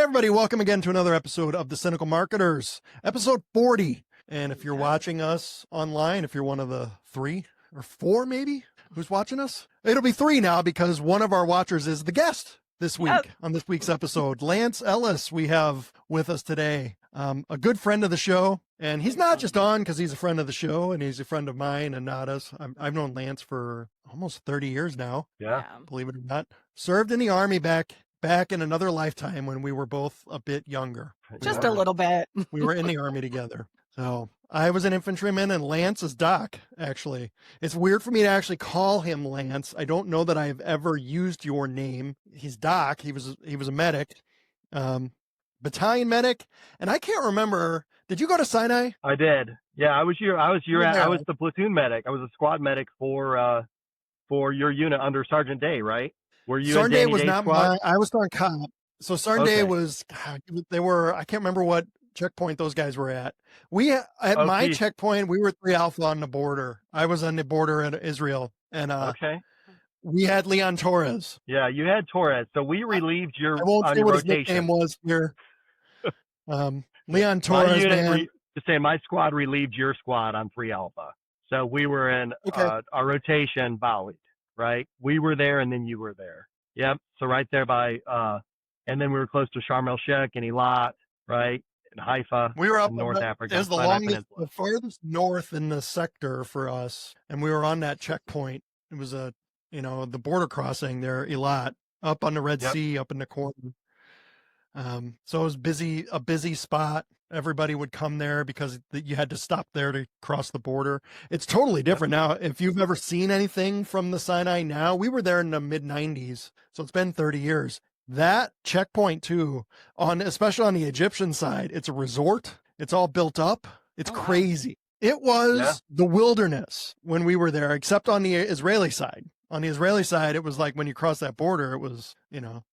everybody, welcome again to another episode of the Cynical Marketers, episode 40. And if you're watching us online, if you're one of the 3 or 4 maybe who's watching us, it'll be 3 now because one of our watchers is the guest this week on this week's episode. Lance Ellis we have with us today, a good friend of the show. And he's not just on because he's a friend of the show and he's a friend of mine and not us. I've known Lance for almost 30 years now. Yeah. Believe it or not. Served in the Army back in another lifetime when we were both a bit younger. Just a little bit. We were in the Army together. So I was an infantryman and Lance is Doc, actually. It's weird for me to actually call him Lance. I don't know that I've ever used your name. He's Doc. He was a medic, battalion medic. And I can't remember, did you go to Sinai? I did. Yeah, I was the platoon medic. I was a squad medic for your unit under Sergeant Day, right? Were you Sergeant Day was not squad? I was on cop. So Sergeant Day was, they were, I can't remember what checkpoint those guys were at. My checkpoint, we were 3 Alpha on the border. I was on the border in Israel. And we had Leon Torres. Yeah, you had Torres. So we relieved your I won't on say your what rotation. his nickname was here. Leon Torres, man. To say my squad relieved your squad on 3 Alpha. So we were in our rotation volleyed, right? We were there and then you were there. Yep. So right there by and then we were close to Sharm el Sheikh and Eilat, right? In Haifa. We were up in North Africa. It was the farthest north in the sector for us. And we were on that checkpoint. It was the border crossing there, Eilat, up on the Red Sea, up in the corner. So it was a busy spot. Everybody would come there because you had to stop there to cross the border. It's totally different now. If you've ever seen anything from the Sinai now, we were there in the mid 90s. So it's been 30 years. That checkpoint too, especially on the Egyptian side, it's a resort. It's all built up. It's crazy. It was the wilderness when we were there, except on the Israeli side. On the Israeli side, it was like when you cross that border, it was,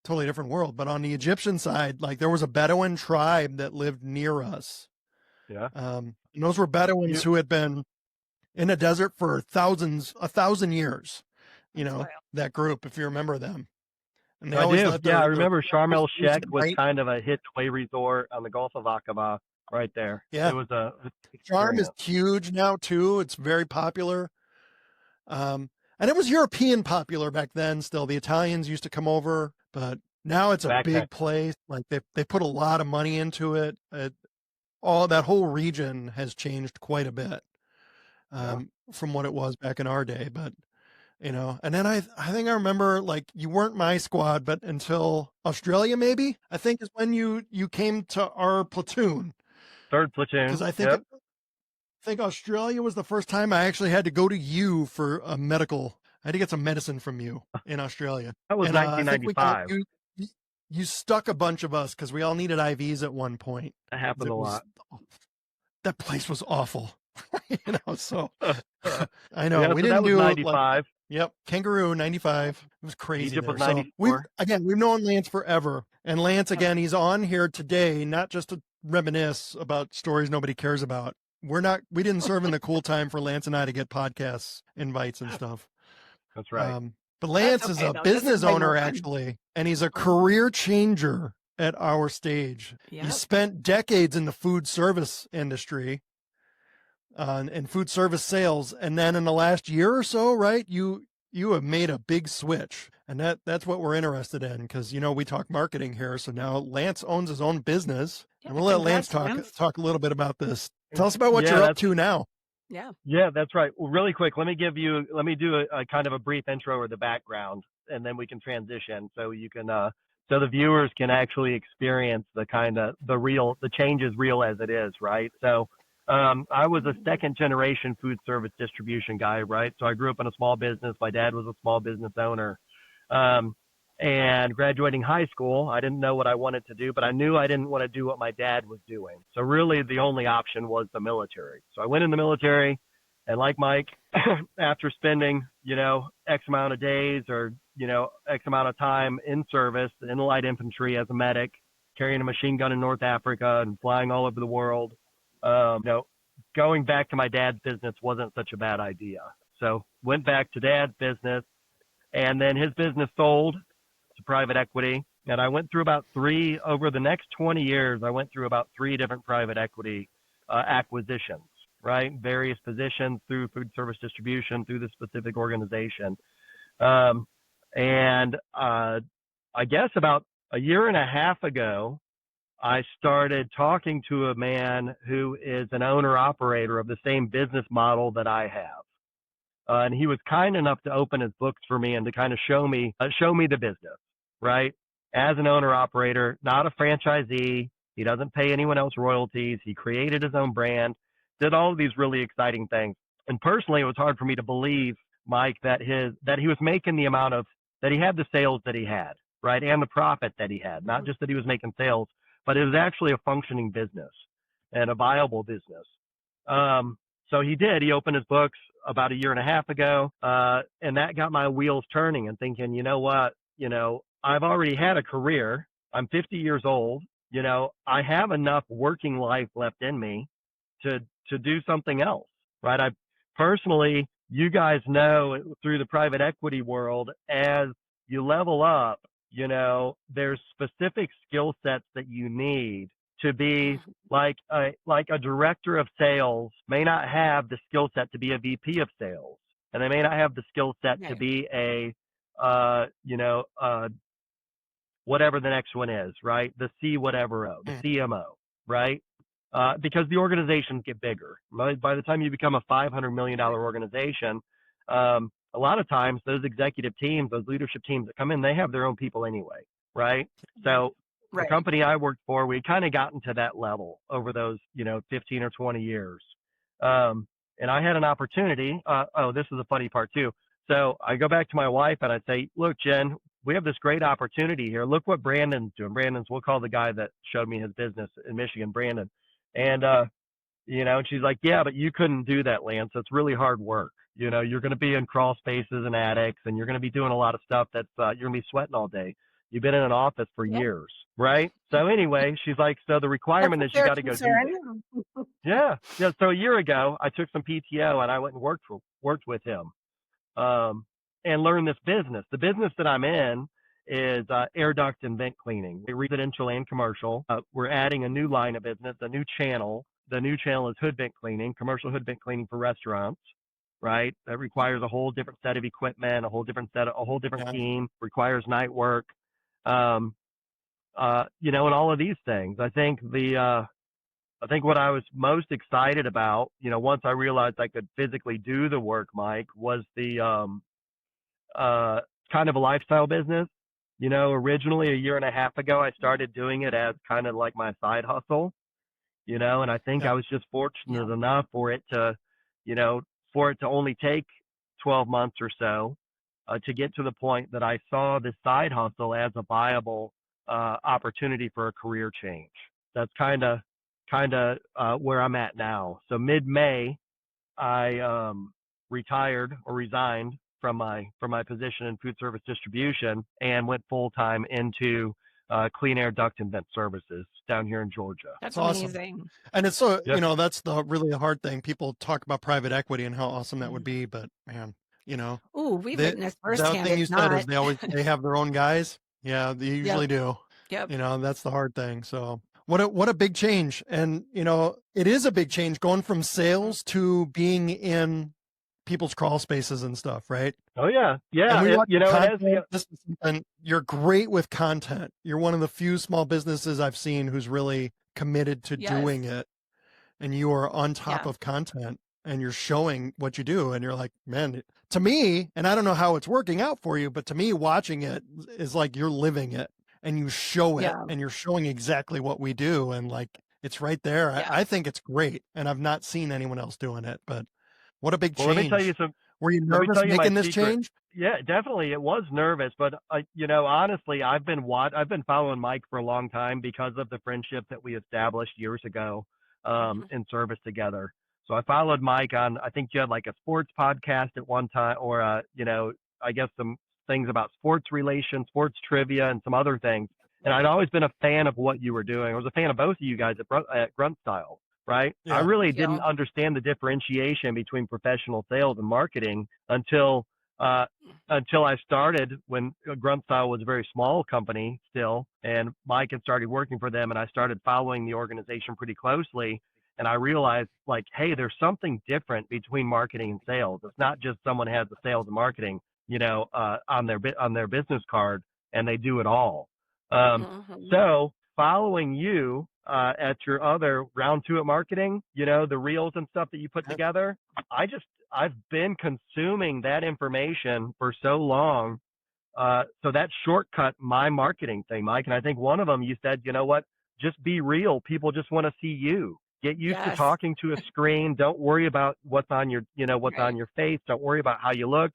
totally different world. But on the Egyptian side, like there was a Bedouin tribe that lived near us. Yeah. And those were Bedouins who had been in the desert for 1,000 years. That group, if you remember them. And they always I do. I remember Sharm el Sheikh was kind of a hitway resort on the Gulf of Aqaba right there. Yeah. It was Sharm is huge now too. It's very popular. And it was European popular back then still. The Italians used to come over, but now it's a big place. Like they put a lot of money into it. All that whole region has changed quite a bit from what it was back in our day. But, and then I think I remember like you weren't my squad, but until Australia, maybe, I think is when you came to our platoon. 3rd platoon. Because I think Australia was the first time I actually had to go to you for a medical. I had to get some medicine from you in Australia. That was 1995. You stuck a bunch of us because we all needed IVs at one point. That happened a lot. That place was awful. So I know we didn't do 95. Kangaroo 95. It was crazy. Egypt was So 94. we've known Lance forever. And Lance, again, he's on here today, not just to reminisce about stories nobody cares about. We didn't serve in the cool time for Lance and I to get podcasts invites and stuff. That's right. But Lance is a business owner actually, and he's a career changer at our stage. Yep. He spent decades in the food service industry and food service sales. And then in the last year or so, right, you have made a big switch. And that's what we're interested in because, we talk marketing here. So now Lance owns his own business. And we'll let Lance talk a little bit about this. Tell us about what you're up to now. Yeah, that's right. Well, really quick, let me do a kind of a brief intro or the background, and then we can transition so you can, so the viewers can actually experience the change is real as it is, right? So, I was a 2nd generation food service distribution guy, right? So I grew up in a small business. My dad was a small business owner. And graduating high school, I didn't know what I wanted to do, but I knew I didn't want to do what my dad was doing. So really the only option was the military. So I went in the military, and like Mike, after spending, X amount of days or, X amount of time in service in the light infantry as a medic, carrying a machine gun in North Africa and flying all over the world, going back to my dad's business wasn't such a bad idea. So went back to dad's business, and then his business sold to private equity. And I went through about over the next 20 years, I went through about 3 different private equity acquisitions, right? Various positions through food service distribution, through the specific organization. Um, and I guess about a year and a half ago, I started talking to a man who is an owner operator of the same business model that I have. And he was kind enough to open his books for me and to kind of show me the business, right? As an owner operator, not a franchisee. He doesn't pay anyone else royalties. He created his own brand, did all of these really exciting things. And personally, it was hard for me to believe, Mike, that he was making the amount of that he had the sales that he had, right, and the profit that he had. Not just that he was making sales, but it was actually a functioning business and a viable business. So he did. He opened his books about a year and a half ago, and that got my wheels turning and thinking, you know what, I've already had a career. I'm 50 years old. I have enough working life left in me to do something else, right? I personally, you guys know through the private equity world, as you level up, there's specific skill sets that you need to be like a director of sales may not have the skill set to be a VP of sales, and they may not have the skill set to be a whatever the next one is, right? The C whatever O, the CMO, right? Because the organizations get bigger. By the time you become a $500 million organization, a lot of times those executive teams, those leadership teams that come in, they have their own people anyway, right? So the company I worked for, we kind of gotten to that level over those, 15 or 20 years. And I had an opportunity. This is a funny part too. So I go back to my wife and I say, look, Jen, we have this great opportunity here. Look what Brandon's doing. We'll call the guy that showed me his business in Michigan, Brandon. And, and she's like, yeah, but you couldn't do that, Lance. It's really hard work. You're going to be in crawl spaces and attics, and you're going to be doing a lot of stuff that's, you're going to be sweating all day. You've been in an office for years, right? So anyway, she's like, so the requirement is you got to go do this. Yeah. So a year ago, I took some PTO and I went and worked with him, and learned this business. The business that I'm in is Air-Duct and vent cleaning, residential and commercial. We're adding a new line of business, a new channel. The new channel is hood vent cleaning, commercial hood vent cleaning for restaurants, right? That requires a whole different set of equipment, a whole different team, requires night work, and all of these things. I think what I was most excited about, once I realized I could physically do the work, Mike, was the kind of a lifestyle business. Originally a year and a half ago, I started doing it as kind of like my side hustle, and I think I was just fortunate enough for it to only take 12 months or so to get to the point that I saw this side hustle as a viable opportunity for a career change. That's kind of where I'm at now. So mid-May, I retired or resigned from my position in food service distribution and went full time into clean air duct and vent services down here in Georgia. That's amazing. Awesome. And it's so, that's the really hard thing. People talk about private equity and how awesome that would be, but man, Ooh, we've witnessed firsthand. That thing you said is they have their own guys. Yeah, they usually do. Yep. That's the hard thing. So what a big change. And, it is a big change going from sales to being in people's crawl spaces and stuff, right? Oh yeah. And you're great with content. You're one of the few small businesses I've seen who's really committed to doing it, and you are on top of content and you're showing what you do, and you're like, man, to me, and I don't know how it's working out for you, but to me, watching it is like you're living it and you show it and you're showing exactly what we do, and like it's right there. I think it's great, and I've not seen anyone else doing it, but what a big change. Let me tell you Were you nervous making this change? Yeah, definitely. It was nervous, but honestly, I've been following Mike for a long time because of the friendship that we established years ago in service together. So I followed Mike on, I think you had like a sports podcast at one time, or I guess some things about sports relations, sports trivia, and some other things. And I'd always been a fan of what you were doing. I was a fan of both of you guys at Grunt Style. Right. Yeah. I really didn't understand the differentiation between professional sales and marketing until until I started when Grunt Style was a very small company still, and Mike had started working for them, and I started following the organization pretty closely. And I realized, like, hey, there's something different between marketing and sales. It's not just someone has the sales and marketing, on their business card, and they do it all. So following you at your other round 2 at marketing, the reels and stuff that you put together, I've been consuming that information for so long. So that shortcut my marketing thing, Mike. And I think one of them, you said, you know what, just be real. People just want to see you. Get used to talking to a screen. Don't worry about what's on your, on your face. Don't worry about how you look.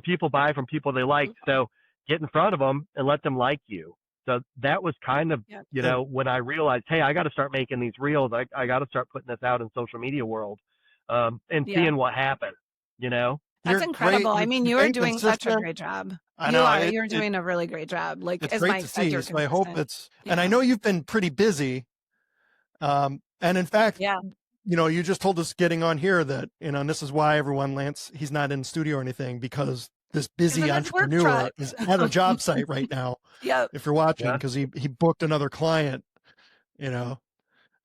People buy from people they like. So get in front of them and let them like you. So that was kind of, when I realized, hey, I got to start making these reels. I got to start putting this out in social media world, and seeing what happens, That's incredible. Great. I mean, you're doing such a great job. I know. You're doing a really great job. Like, it's as great Mike to said, see. you're So I hope consistent. and I know you've been pretty busy. And in fact, Yeah. You just told us getting on here that, and this is why everyone, Lance, he's not in studio or anything, because this busy entrepreneur is at a job site right now. If you're watching, because he booked another client, and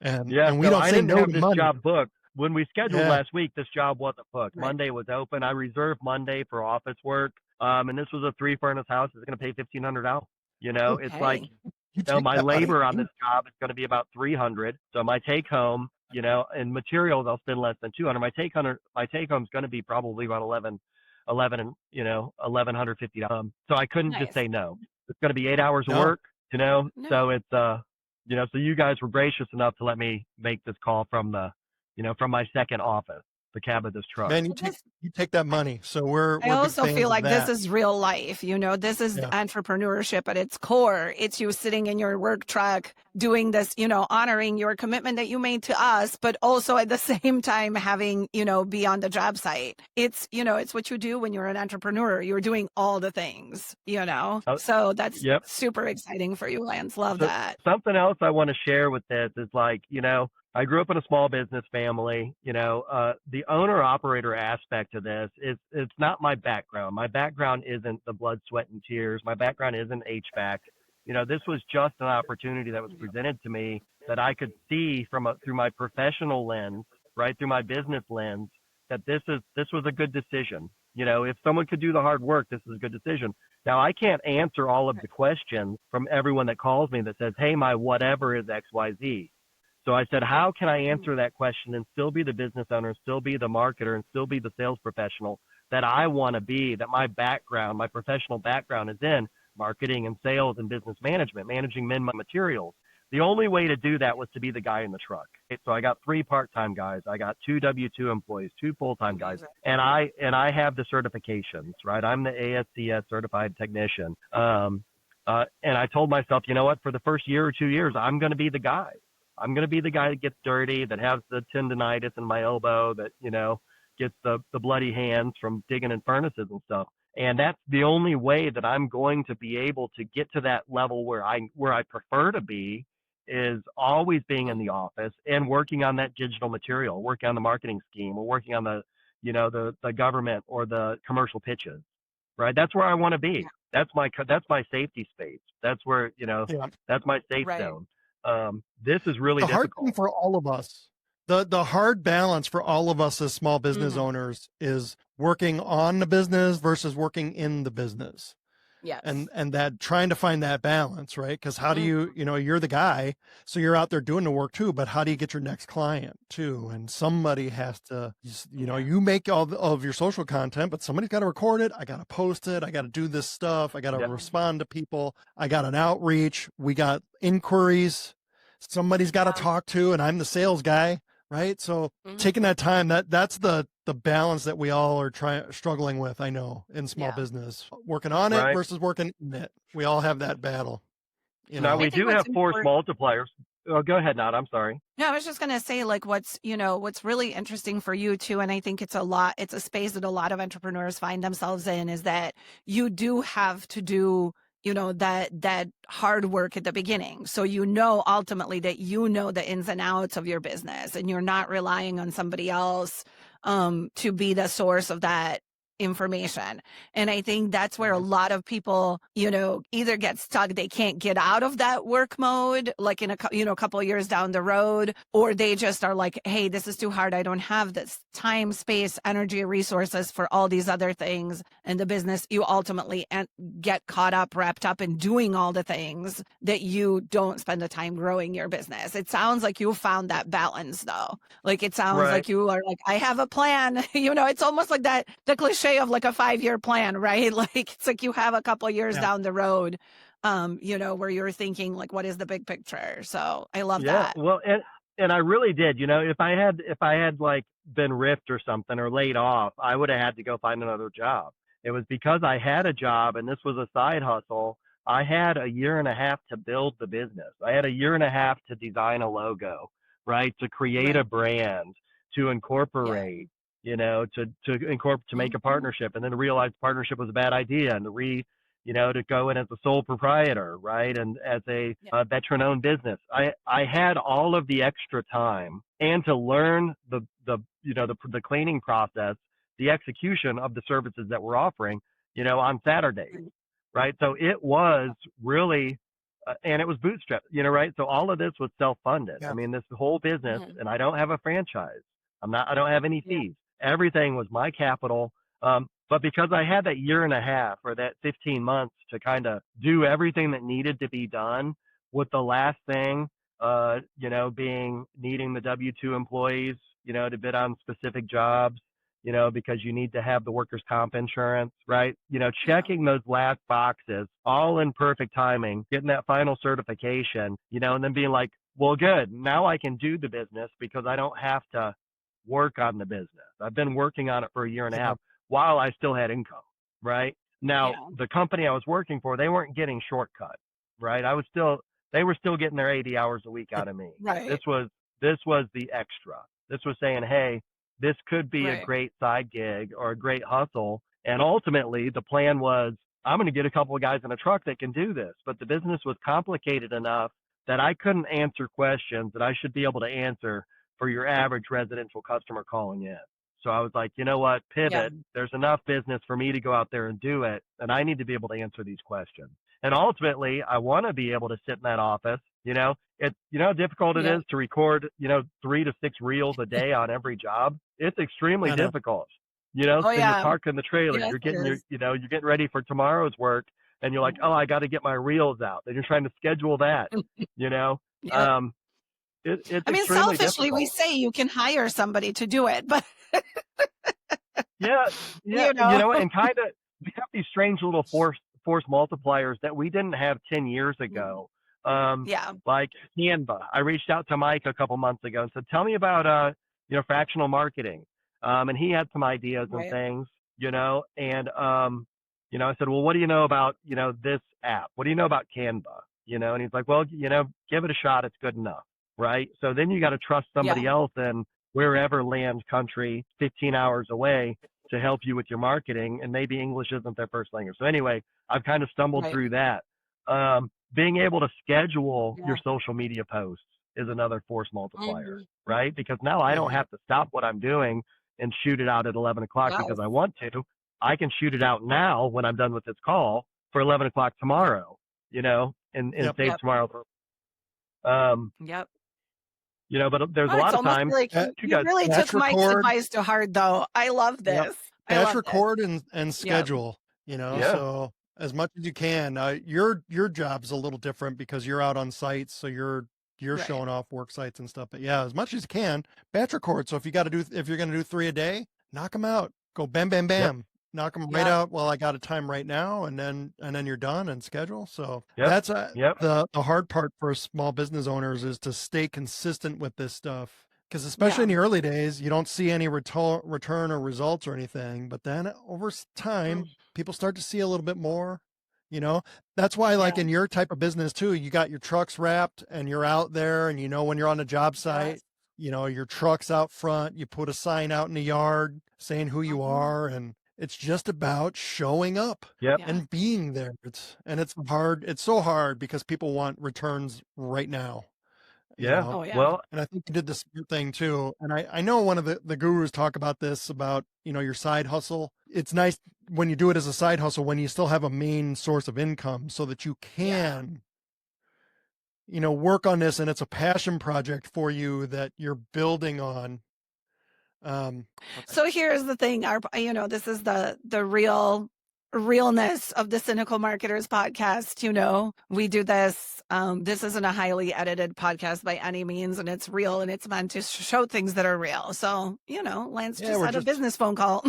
we don't say no to money. Job booked. When we scheduled last week, this job wasn't booked. Monday was open. I reserved Monday for office work. And this was a 3-furnace house. It's going to pay $1,500. It's like, my labor on this job is going to be about $300. So my take home, and materials, I'll spend less than $200. My take home is going to be probably about $1,150. So I couldn't just say no. It's going to be 8 hours of work, So it's, so you guys were gracious enough to let me make this call from from my second office, the cab of this truck. Man, you take that money. So we're I also feel like this is real life. This is entrepreneurship at its core. It's you sitting in your work truck doing this, honoring your commitment that you made to us, but also at the same time having, be on the job site. It's, it's what you do when you're an entrepreneur. You're doing all the things, So that's super exciting for you, Lance. Love that. Something else I want to share with this is like, I grew up in a small business family. The owner-operator aspect of this it's not my background. My background isn't the blood, sweat, and tears. My background isn't HVAC. This was just an opportunity that was presented to me that I could see through my professional lens, right, through my business lens, that this was a good decision. If someone could do the hard work, this is a good decision. Now, I can't answer all of the questions from everyone that calls me that says, hey, my whatever is XYZ. So I said, how can I answer that question and still be the business owner, still be the marketer, and still be the sales professional that I want to be, that my background, my professional background is in marketing and sales and business management, managing men materials. The only way to do that was to be the guy in the truck. So I got 3 part-time guys. I got 2 W-2 employees, 2 full-time guys, and I have the certifications, right? I'm the ASCS certified technician. And I told myself, you know what, for the first year or 2 years, I'm going to be the guy. I'm going to be the guy that gets dirty, that has the tendonitis in my elbow, that, gets the bloody hands from digging in furnaces and stuff. And that's the only way that I'm going to be able to get to that level where I prefer to be, is always being in the office and working on that digital material, working on the marketing scheme, or working on the, the government or the commercial pitches, right? That's where I want to be. That's my safety space. That's where, that's my safe zone. This is really hard difficult thing for all of us. The hard balance for all of us as small business owners is working on the business versus working in the business. Yes. And that trying to find that balance, right? Because how do you, you're the guy, so you're out there doing the work too, but how do you get your next client too? And somebody has to, you make all of your social content, but somebody's got to record it. I got to post it. I got to do this stuff. I got to respond to people. I got an outreach. We got inquiries. Somebody's got to talk to, and I'm the sales guy, right? So taking that time, that's the balance that we all are struggling with, I know, in small business, working on it versus working in it. We all have that battle. Now we do have force multipliers. Oh, go ahead, Nat. I'm sorry. No, I was just going to say, like, what's really interesting for you too. And I think it's a space that a lot of entrepreneurs find themselves in, is that you do have to do, that hard work at the beginning. So, ultimately that the ins and outs of your business, and you're not relying on somebody else to be the source of that information. And I think that's where a lot of people, either get stuck, they can't get out of that work mode, like in a couple of years down the road, or they just are like, hey, this is too hard. I don't have this time, space, energy, resources for all these other things. And the business, you ultimately get caught up, wrapped up in doing all the things that you don't spend the time growing your business. It sounds like you found that balance though. Like it sounds like you are like, I have a plan. It's almost like the cliche of like a 5-year plan, right? Like it's like you have a couple of years down the road, where you're thinking like, what is the big picture? So I love that. Well, and I really did, if I had like been ripped or something or laid off, I would have had to go find another job. It was because I had a job and this was a side hustle. I had a year and a half to build the business. I had a year and a half to design a logo, right? To create a brand, to incorporate, to make a partnership, and then realize partnership was a bad idea, and to go in as a sole proprietor, right? And as a veteran-owned business, I had all of the extra time and to learn the cleaning process, the execution of the services that we're offering, on Saturdays, right? So it was really, and it was bootstrapped, right? So all of this was self-funded. Yeah. I mean, this whole business, and I don't have a franchise. I don't have any fees. Everything was my capital. But because I had that year and a half or that 15 months to kind of do everything that needed to be done, with the last thing, being needing the W-2 employees, to bid on specific jobs, because you need to have the workers' comp insurance, right? Checking those last boxes, all in perfect timing, getting that final certification, and then being like, well, good, now I can do the business because I don't have to work on the business. I've been working on it for a year and a half while I still had income, right? Now, the company I was working for, they weren't getting shortcut, right? They were still getting their 80 hours a week out of me. Right. This was the extra. This was saying, hey, this could be a great side gig or a great hustle. And ultimately, the plan was, I'm going to get a couple of guys in a truck that can do this. But the business was complicated enough that I couldn't answer questions that I should be able to answer for your average residential customer calling in. So I was like, you know what, pivot. There's enough business for me to go out there and do it. And I need to be able to answer these questions. And ultimately, I want to be able to sit in that office. How difficult it is to record, 3 to 6 reels a day on every job. It's extremely difficult. So you're parking the trailer, you're getting you're getting ready for tomorrow's work, and you're like, oh, I got to get my reels out. And you're trying to schedule that, It's selfishly, difficult. we say you can hire somebody to do it, but and kind of we have these strange little force multipliers that we didn't have 10 years ago. Like Canva. I reached out to Mike a couple months ago and said, tell me about fractional marketing. And he had some ideas and things, and I said, well, what do you know about this app? What do you know about Canva? And he's like, well, give it a shot, it's good enough. Right. So then you got to trust somebody else in wherever land country, 15 hours away, to help you with your marketing. And maybe English isn't their first language. So anyway, I've kind of stumbled through that. Being able to schedule your social media posts is another force multiplier, right? Because now I don't have to stop what I'm doing and shoot it out at 11 o'clock because I want to. I can shoot it out now when I'm done with this call for 11 o'clock tomorrow, and save tomorrow. But there's a lot of times. Like you really took Mike's advice to heart, though. I love this. Batch record and schedule. So as much as you can. Your job's a little different because you're out on sites, so you're showing off work sites and stuff. But as much as you can, batch record. So if you're going to do 3 a day, knock them out. Go bam, bam, bam. Knock them right out. Well, I got a time right now, and then you're done and schedule. So that's the hard part for small business owners is to stay consistent with this stuff. Because especially in the early days, you don't see any return or results or anything. But then over time, people start to see a little bit more. That's why, like in your type of business too, you got your trucks wrapped and you're out there, and when you're on a job site, your truck's out front. You put a sign out in the yard saying who you are, and it's just about showing up and being there. It's hard. It's so hard because people want returns right now. Yeah. Oh, yeah. Well, And I think you did the smart thing too. And I know one of the gurus talk about this, about, your side hustle. It's nice when you do it as a side hustle, when you still have a main source of income so that you can, work on this, and it's a passion project for you that you're building on. So here's the thing, this is the realness of the Cynical Marketers podcast. We do this. This isn't a highly edited podcast by any means, and it's real, and it's meant to show things that are real. So, Lance just had a business phone call.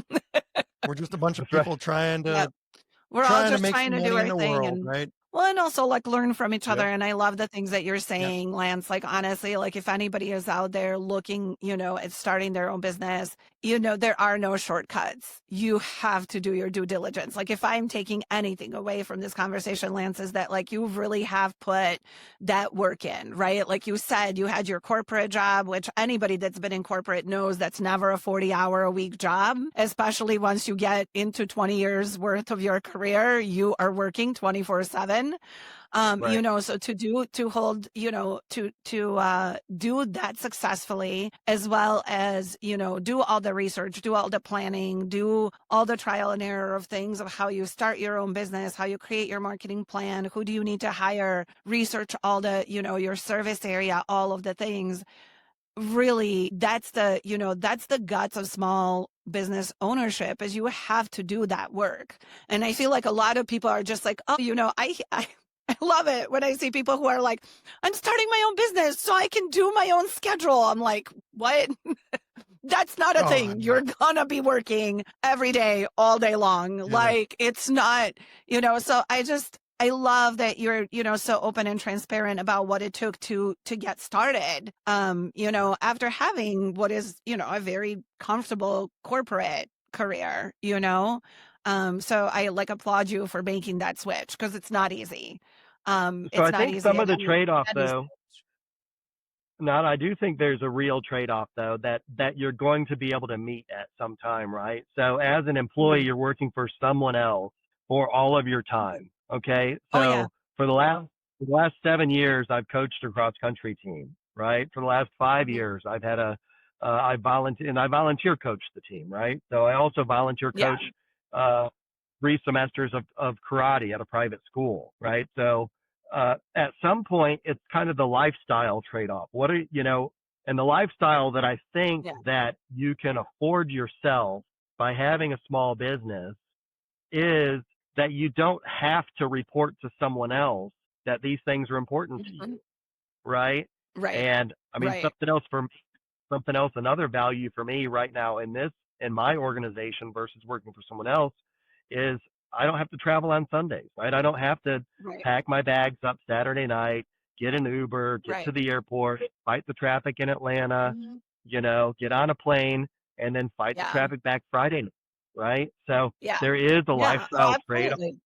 We're just a bunch of That's right. people trying to Yep. We're all just make trying some to do money in our the thing, world, and right? well, and also like learn from each other. Yep. And I love the things that you're saying, Lance. Like, honestly, like if anybody is out there looking, at starting their own business, there are no shortcuts. You have to do your due diligence. Like, if I'm taking anything away from this conversation, Lance, is that like you really have put that work in, right? Like you said, you had your corporate job, which anybody that's been in corporate knows that's never a 40-hour-a-week job, especially once you get into 20 years worth of your career, you are working 24/7. Right. So to hold, do that successfully, as well as, do all the research, do all the planning, do all the trial and error of things of how you start your own business, how you create your marketing plan, who do you need to hire, research all the, your service area, all of the things. Really, that's the guts of small business ownership, is you have to do that work. And I feel like a lot of people are just like, oh, I love it when I see people who are like, I'm starting my own business so I can do my own schedule. I'm like, what? That's not a thing. You're gonna be working every day, all day long. Yeah. Like, it's not, so I love that you're, so open and transparent about what it took to get started. After having what is, a very comfortable corporate career, so I like applaud you for making that switch, because it's not easy. So It's I not think easy. some of the And trade-off, that is, though, Not, I do think there's a real trade-off, though, that you're going to be able to meet at some time, right? So as an employee, you're working for someone else for all of your time. Okay. oh yeah, So for the last 7 years, I've coached a cross-country team, right? For the last 5 years, I've had I volunteer coach the team, right? So I also volunteer yeah, coach uh, 3 semesters of karate at a private school, right? So at some point, it's kind of the lifestyle trade-off. And the lifestyle that I think yeah, that you can afford yourself by having a small business is that you don't have to report to someone else that these things are important to you, right? right, And I mean, right, another value for me right now in my organization versus working for someone else is I don't have to travel on Sundays, right? I don't have to right, pack my bags up Saturday night, get an Uber, get to right. the airport, fight the traffic in Atlanta, Mhm. get on a plane, and then fight the Yeah, traffic back Friday night, right? So yeah, there is a yeah. Oh, lifestyle trade-off, absolutely.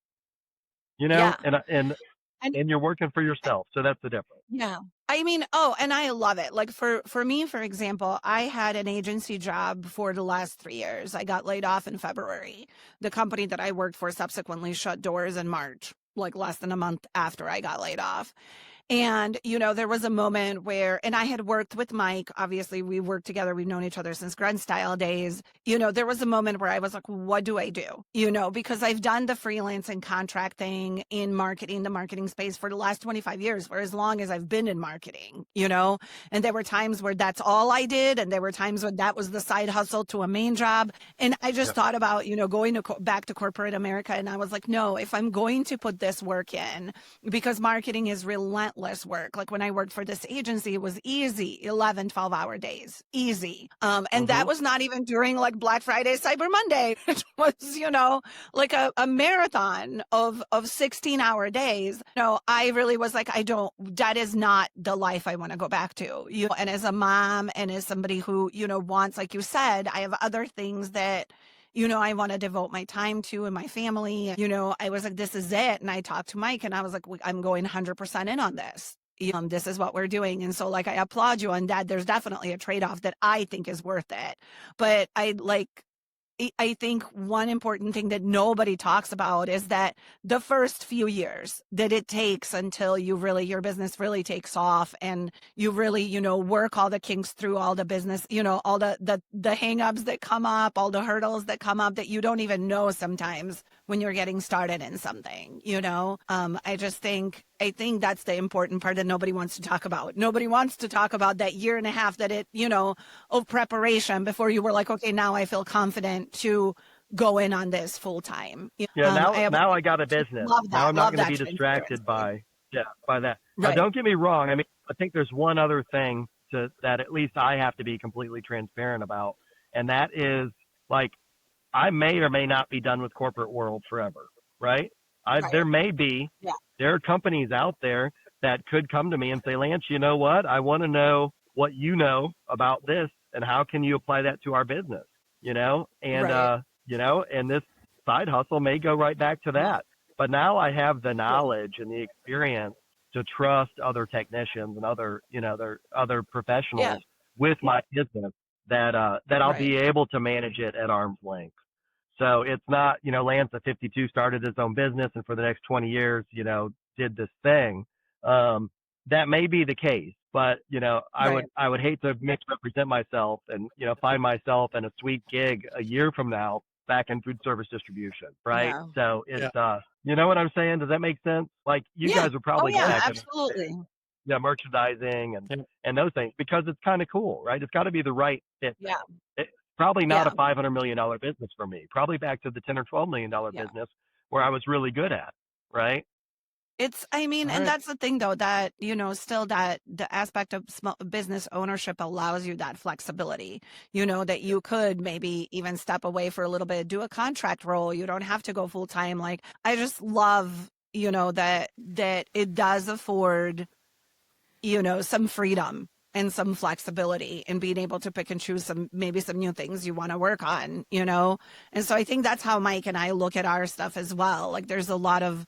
you know, Yeah. and and And and you're working for yourself, so that's the difference. yeah. I mean, and I love it. Like for me, for example, I had an agency job for the last 3 years. I got laid off in February. The company that I worked for subsequently shut doors in March, like less than a month after I got laid off. And, there was a moment where, and I had worked with Mike, obviously we worked together. We've known each other since Grunt Style days. There was a moment where I was like, what do I do? Because I've done the freelance and contracting in marketing, the marketing space for the last 25 years, for as long as I've been in marketing, and there were times where that's all I did. And there were times when that was the side hustle to a main job. And I just thought about, going back to corporate America. And I was like, no, if I'm going to put this work in, because marketing is relentless work. Like when I worked for this agency, it was easy, 11, 12-hour days, easy. And that was not even during like Black Friday, Cyber Monday. It was, like a marathon of 16-hour days. I really was like, that is not the life I want to go back to. And as a mom and as somebody who, wants, like you said, I have other things that I want to devote my time to and my family. I was like, this is it. And I talked to Mike and I was like, I'm going 100% in on this. This is what we're doing. And so like, I applaud you on that. There's definitely a trade-off that I think is worth it. But I like, I think one important thing that nobody talks about is that the first few years that it takes until your business really takes off and you really, work all the kinks through all the business, all the hangups that come up, all the hurdles that come up that you don't even know sometimes when you're getting started in something, I think that's the important part that nobody wants to talk about. Nobody wants to talk about that year and a half that of preparation before you were like, okay, now I feel confident to go in on this full time. Yeah, now I got a business. Love that. Now I'm not going to be transparency. distracted by that. Now, Right. don't get me wrong. I mean, I think there's one other thing that at least I have to be completely transparent about, and that is like I may or may not be done with corporate world forever, right? Right. There may be. Yeah. There are companies out there that could come to me and say, Lance, you know what? I want to know what you know about this, and how can you apply that to our business? And Right. and this side hustle may go right back to that. But now I have the knowledge and the experience to trust other technicians and other professionals with my business that I'll Right. be able to manage it at arm's length. So it's not, Lance at 52 started his own business and for the next 20 years, did this thing. That may be the case, but I would hate to misrepresent myself and find myself in a sweet gig a year from now back in food service distribution, right? Yeah. So it's you know what I'm saying? Does that make sense? Like you guys would probably go back absolutely. and merchandising and those things because it's kind of cool, right? It's got to be the right fit. Yeah. Probably not a $500 million business for me. Probably back to the $10 or $12 million business where I was really good at, right? And that's the thing though, that, still that the aspect of small business ownership allows you that flexibility, that you could maybe even step away for a little bit, do a contract role. You don't have to go full time. Like, I just love, that it does afford, some freedom and some flexibility and being able to pick and choose some new things you want to work on, And so I think that's how Mike and I look at our stuff as well. Like there's a lot of,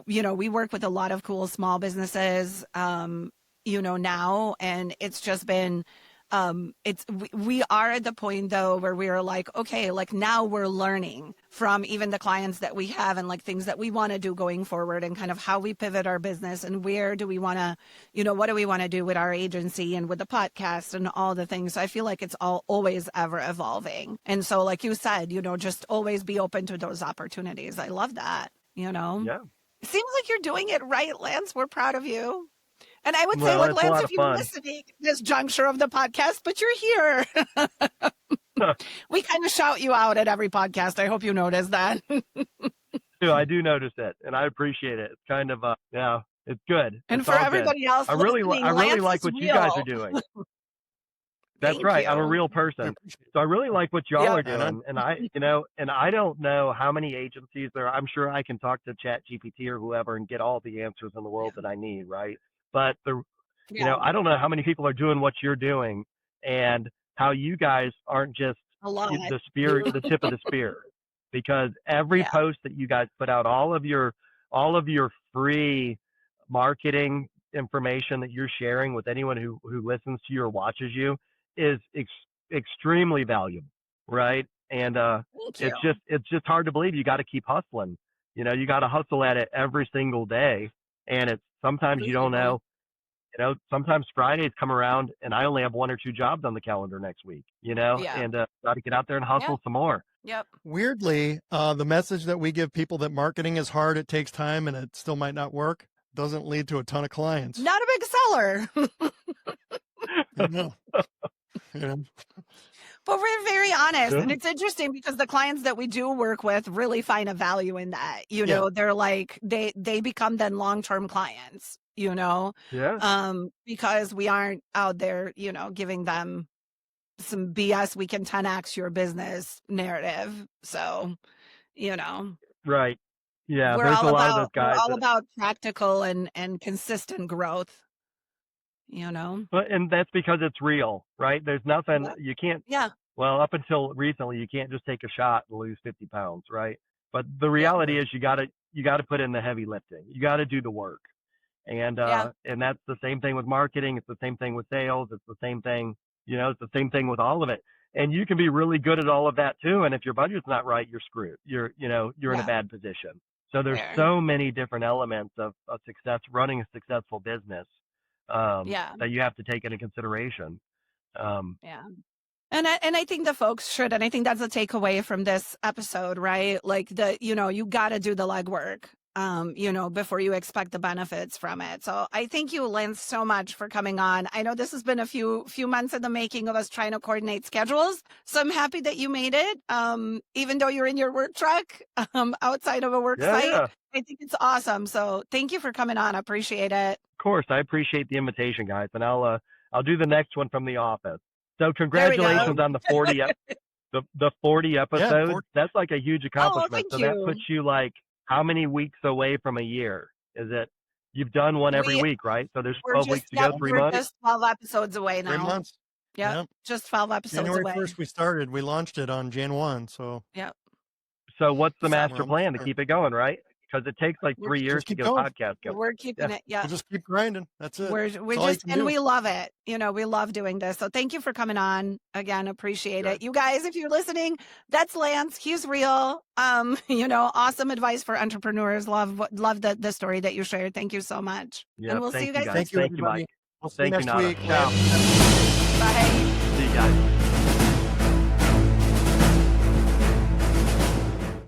we work with a lot of cool small businesses, now, and it's just been, we are at the point though where we are like, okay, like now we're learning from even the clients that we have and like things that we want to do going forward and kind of how we pivot our business and where do we want to, what do we want to do with our agency and with the podcast and all the things. So I feel like it's always ever evolving. And so like you said, just always be open to those opportunities. I love that, Yeah. It seems like you're doing it right, Lance. We're proud of you. And I would say, Well, like, it's a lot Lance, of if you're fun. listening at this juncture of the podcast, but you're here. We kind of shout you out at every podcast. I hope you notice that. I do notice it, and I appreciate it. It's kind of, it's good. And It's for all everybody good. else, I really Lance like is what you guys are real. doing. That's Thank right. you. I'm a real person. So I really like what y'all are doing. And I don't know how many agencies there are. I'm sure I can talk to Chat GPT or whoever and get all the answers in the world that I need. Right. But I don't know how many people are doing what you're doing and how you guys aren't just A lot. the tip of the spear, because every post that you guys put out, all of your free marketing information that you're sharing with anyone who listens to you or watches you is extremely valuable, right? And it's just hard to believe. You got to keep hustling. You got to hustle at it every single day, and it's sometimes you don't know. Sometimes Fridays come around and I only have 1 or 2 jobs on the calendar next week. And got to get out there and hustle some more. Yep. Weirdly, the message that we give people that marketing is hard, it takes time, and it still might not work, doesn't lead to a ton of clients. Not a big seller. No. But we're very honest, and it's interesting because the clients that we do work with really find a value in that. They're like they become then long-term clients. Because we aren't out there, giving them some BS. We can 10x your business narrative. So, right. Yeah, we're there's all a lot about of those guys. We're all about practical and consistent growth. But and that's because it's real, right? There's nothing you can't. Yeah. Well, up until recently, you can't just take a shot and lose 50 pounds, right? But the reality is, you got to put in the heavy lifting. You got to do the work, and that's the same thing with marketing. It's the same thing with sales. It's the same thing It's the same thing with all of it. And you can be really good at all of that too. And if your budget's not right, you're screwed. You're in a bad position. So there's so many different elements of success, running a successful business, that you have to take into consideration. And I think the folks should, and I think that's a takeaway from this episode, right? Like you got to do the legwork, before you expect the benefits from it. So I thank you, Lance, so much for coming on. I know this has been a few months in the making of us trying to coordinate schedules. So I'm happy that you made it, even though you're in your work truck, outside of a work site. Yeah. I think it's awesome. So thank you for coming on. I appreciate it. Of course, I appreciate the invitation, guys, and I'll do the next one from the office. So congratulations on the 40 the 40 episodes. Yeah, 40. That's like a huge accomplishment. Thank So you. that puts you like how many weeks away from a year? Is it? You've done one every week, right? So there's 12 weeks to go, 3 months. We're just 12 episodes away now. 3 months. Yep. Just 12 episodes January away. 1st we started. We launched it on Jan 1. So So what's the master Summer, plan to keep it going, right? Because it takes like 3 years to get a podcast going. We're keeping it. Yeah. We'll just keep grinding. That's it. We love it. We love doing this. So thank you for coming on again. Appreciate it. You guys, if you're listening, that's Lance. He's real. Awesome advice for entrepreneurs. Love the story that you shared. Thank you so much. Yeah, and we'll see you guys. Thank you, Thank you, everybody. Mike. We'll see you Thank you, next Nada. week. Ciao.